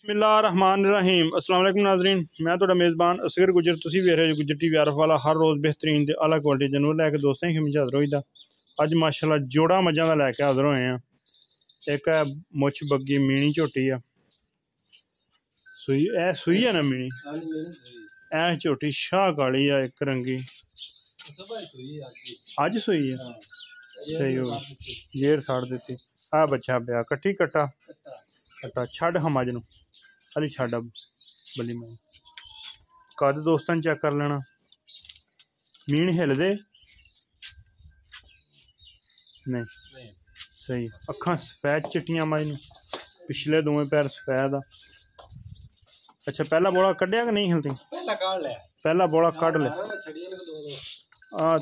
बिस्मिल्लाहिर्रहमानिर्रहीम। अस्सलाम वालेकुम नाज़रीन, मैं तो मेज़बान असगर गुजर, तुसी वेख रहे हो गुजर टीवी आरफ वाला। हर रोज़ बेहतरीन ते आला क्वालिटी जानवर लैके दोस्तें की खिदमत हाज़र होईदा। अज माशाल्लाह जोड़ा मझां दा लैके हाज़र होए हैं। एक है मुछ बग्गी मीनी झोटी आ, सूई है ना मीनी, ऐ झोटी शाह काली आ, एक रंगी अज सूई है। सही हो जेर साड़ दी आ बच्चा पिया कट्ठी कट्टा कट्टा छड़ हम अज नू अली छड़ अब बली मैं कद दोस्तों चेक कर लेना। मीन हिलदे नहीं सही। अखां सफेद चिट्टियां मज नू, पिछले दोवें पैर सफेद आ। अच्छा पहला बोला कढ़िया कि नहीं हिलती? पहला बोला कढ़ ले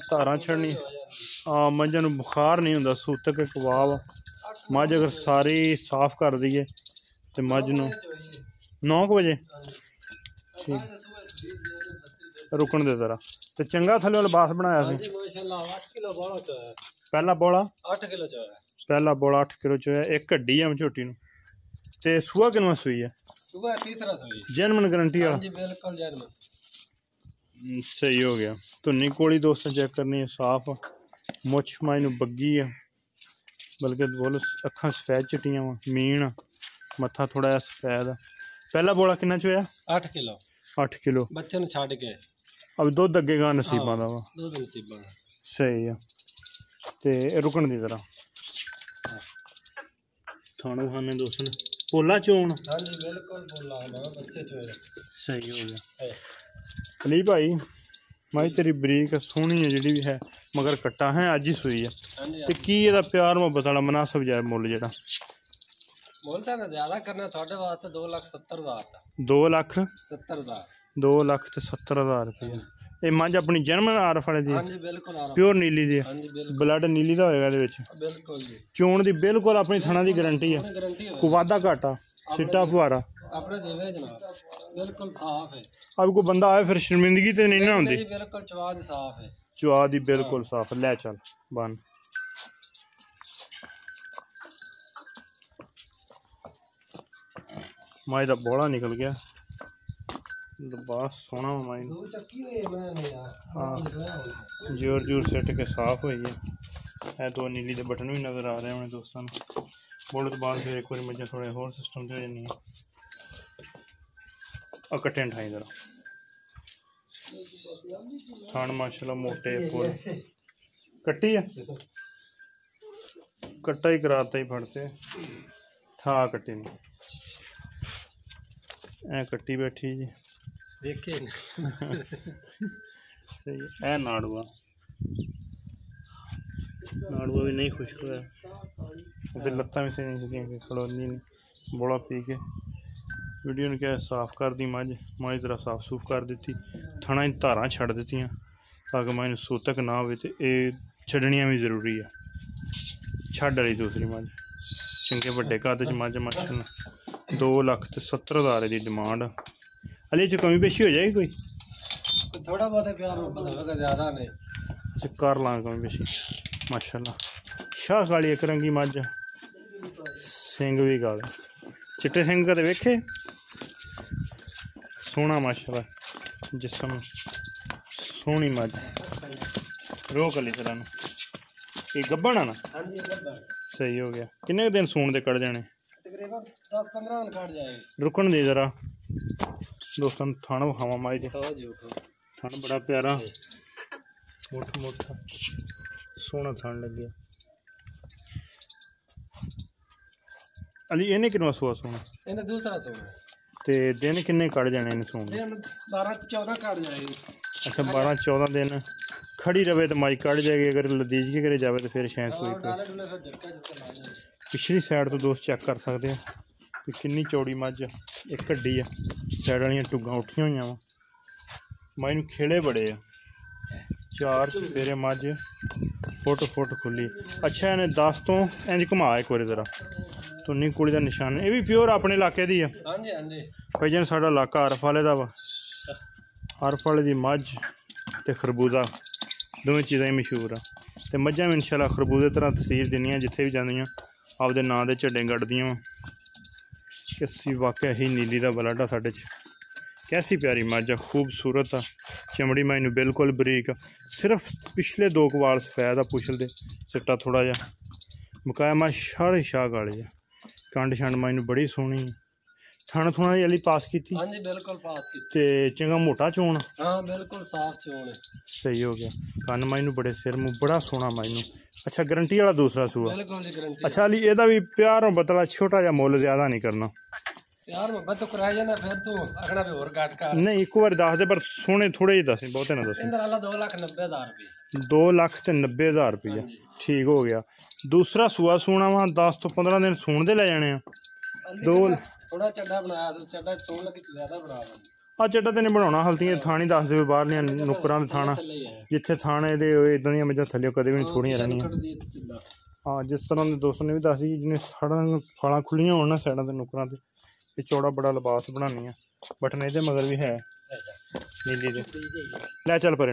धारा छड़नी। मझां नू बुखार नहीं हुंदा, सूतक कबाब। मझ अगर सारी साफ कर दईए तो मझ नू 9 बजे ठीक रुकन दे जरा। तो चंगा थले लिबास बनाया सी। पहला बोला 8 किलो च पहला बोला 8 किलो च एक कड्डी है झोटी नू। ते सूआ किनवा सूई है? सूआ तीसरा सूई। जेनमन गारंटी वाला? बिल्कुल जेनमन। सही हो गया। धुन्नी कोली दोस्तों चेक करनी है, साफ मुछ माई नू बग्गी है, बल्कि बोल अखां सफेद चिट्टियां वा, मीन मत्था थोड़ा जिहा सफेद। पहला बोला किन्ना च होया? 8 किलो। 8 किलो बच्चे नू छड्ड के अब दुध अगेगा नसीबां दा वा। दुध नसीबां दा सही है। ते रुकन दी जरा थानू खाने दोस्तों पोला चोन। हां जी बिल्कुल पोला बच्चे चोए। सही हो गया अली भाई। माई तेरी बरीक सोहनी है जिहड़ी भी है, मगर कट्टा है अज ही सूई है। ते की एदा प्यार मुहब्बत वाला मुनासिब जाए मुल जेहड़ा मुल तां ज्यादा करना तुहाडे वास्ते 2,70,000 2,70,000 रुपया। ये मंझ अपनी जन्म आरफ वाले दी प्योर नीली दी ब्लड नीली दा होएगा इहदे विच बिल्कुल जी। चोण दी बिल्कुल अपनी थणा दी गारंटी है, कोई वाधा घाटा सिट्टा फुहारा अपने देवे जनाब बिल्कुल साफ है। अब कोई बंदा आए फिर शर्मिंदगी तो नहीं ना होंदी, बिल्कुल चवा दी साफ है, चवा दी बिल्कुल साफ। ले चल बन माई दा बोला निकल गया। बस सोना माई जोर जोर सेट के साफ हुई है। दो नीली के बटन भी नज़र आ रहे हैं दोस्तों। बोले तो बाद फिर एक बार मझे थोड़े होर सिस्टम से हो जानी है। कट्टे ठाई जरा थान माशाल्लाह मोटे फुल कट्टी है, कट्टा ही कराता ही फड़ते था कट्टी नहीं ऐ कट्टी बैठी जी देखे सही है। नाड़ुआ नाड़ुआ भी नहीं खुश हुआ, फिर लत्तां भी सही नहीं खड़ोनी बोला पी के। वीडियो ने क्या साफ कर दी मझ तरह साफ सूफ कर दी, थणा धारा छड़ दी ताकि मझ सूतक ना हो। छड़नियाँ भी जरूरी है। छड़ वाली दूसरी मझ चंगे बड़े कद च मझ माशाल्लाह 2,70,000 की डिमांड। अली च कमी पेशी हो जाएगी कोई थोड़ा बहुत प्यार ज़्यादा नहीं। अच्छा कर लांग कमी पेशी माशाल्लाह। शाह काली एक रंगी मझ, सिंग भी काले चिट्टे सिंग कदे वेखे। सोहना माशाल्लाह जिसम सोहनी मझ रोक अली तरह ये गब्बन है ना? सही हो गया। किन्ने दिन सून दे कट जाने? तकरीबन 10-15 दिन कट जाए। रुकन दे जरा दोस्तों थान विखावा माई दे। थान बड़ा प्यारा मुठ मुठा सोहना थान लगे। अली इन्हें किन्ना सूआ सोना? इन्हें दूसरा सोना। ते दिन किन्ने कट जाने इन सून? 12-14 कट जाएगी। अच्छा 12-14 दिन खड़ी रवे तो माई कट जाएगी, अगर लदीज के करे जाए तो फिर शायद सूई पे। पिछली साइड तो दोस्त चेक कर सकते हैं कि किन्नी चौड़ी मझ एक कड्डी है। साइड वाली टुग्गां उठियां हुई वा, माई नू खेड़े बड़े आ। 4 फेरे मझ फुट खुली। अच्छा इन्हें 10 तो इंज घुमा एक बार जरा धुन्नी कुड़ी का निशान। ये भी प्योर अपने इलाके की है भाई जन साडा इलाका आरफ वाले का वा। आरफ वाले की मझ ते खरबूजा दोवें चीज़ां ही मशहूर आ। ते मझां भी इंशाल्लाह खरबूजे तरह तसीर दिंदियां जिथे भी जांदियां आपदे नां दे झड्डे गड्डदियां। कि असी वाकई ही नीली का ब्लड आ साढ़े च। कैसी प्यारी मझ आ, खूबसूरत आ, चमड़ी मैनू बिल्कुल बरीक, सिर्फ पिछले 2 वाल सफेद आ पुछल दे, चिट्टा थोड़ा जा बकाया मझ सारी शाह काली आ। कंड शंड मैनू बड़ी सोहनी, थण थुणा जी पास की हाँ जी बिल्कुल पास की ते चंगा मोटा चोण, हाँ बिल्कुल साफ चोण है, सही हो गया। कन्न मैनू बड़े सिर मुँह बड़ा सोहना मैनू। अच्छा गारंटी वाला दूसरा सूआ? बिल्कुल जी गारंटी। अच्छा अली एदा भी प्यार और बतला छोटा जा मुल ज्यादा नहीं करना यार मैं तो कराया जाना फिर तू अगला भी और काट का नहीं, एक बार दस दे पर सोने थोड़े ही दस, बहुते ना दस। इंदर वाला 2,90,000 रुपये। 2,90,000 रुपया, ठीक हो गया। दूसरा सूआ सूना वा 10 तो 15 दिन सूण दे ले जाने दो। थोड़ा चड्डा बनाया तो चड्डा सूण लगी ज्यादा बना आ चड्डा तेने बनाना हल्तियां थानी दस दे बाहर लिया नुकरां थाना जिथे थाने दे इदां दी मझां थल्ले कदे भी नहीं थोड़ियां रहनियां। हाँ जिस तरह के दोस्त ने भी दस दी जिन्हें साढ़ा फालां खुलियां होन ना साइडां ते नुकरां ते ये चौड़ा बड़ा लिबास बनानी है। बटन ये मगर भी है नीली दे। लै चल पर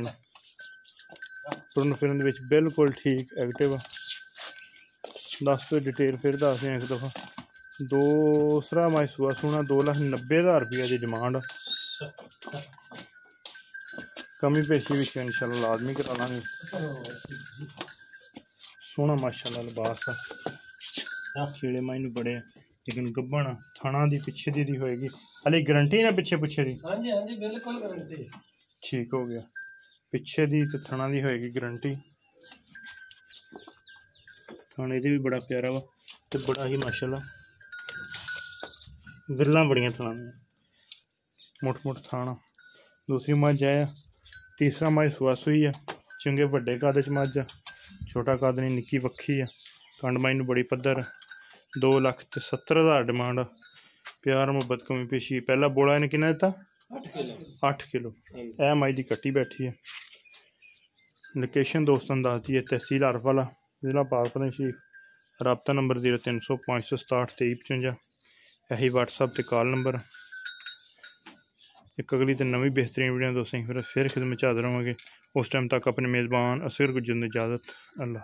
टुरन फिरन बिल्कुल ठीक एक्टिव। दस तो डिटेल फिर दस दें एक दफ़ा। दूसरा मैं सूआ सूना 2,90,000 रुपया की डिमांड। कमी पेशी भी इंशाल्लाह लाजमी करा लांगे। सोहना माशाल्लाह लिबास कीड़े मैनू बड़े, लेकिन गब्बन थाना दी पिछे दी होएगी। अली गारंटी ना पिछे पुछे दी? हाँ जी बिल्कुल गारंटी। ठीक हो गया, पिछे दी तो थाना दी होएगी गारंटी। थाने दी भी बड़ा प्यारा वा ते बड़ा ही माशाल्लाह गल्लां बड़ियां थाना मुठ मुठ थाना। दूसरी मझ है, तीसरा मझ सुआ सूई है, चंगे वड्डे कद च मझ, छोटा कद नहीं निक्की वक्खी है। कंड मैनू बड़ी पद्धर, 2,70,000 डिमांड। प्यार मुहब्बत कमी पेशी। पहला बोला इन्हें कितना दिता? 8 किलो। ए मई दी कट्टी बैठी है। लोकेशन दोस्तों दस दी है, तहसील हरफवाला, जिला पाकपतन शरीफ। रबता नंबर 0300 567 2355। यही व्हाट्सअप ते कॉल नंबर। एक अगली तो नवी बेहतरीन वीडियो दोस्तों फिर खिदमत हाजिर होवांगे। उस टाइम तक अपने मेज़बान असगर गुजर इजाज़त। अल्लाह।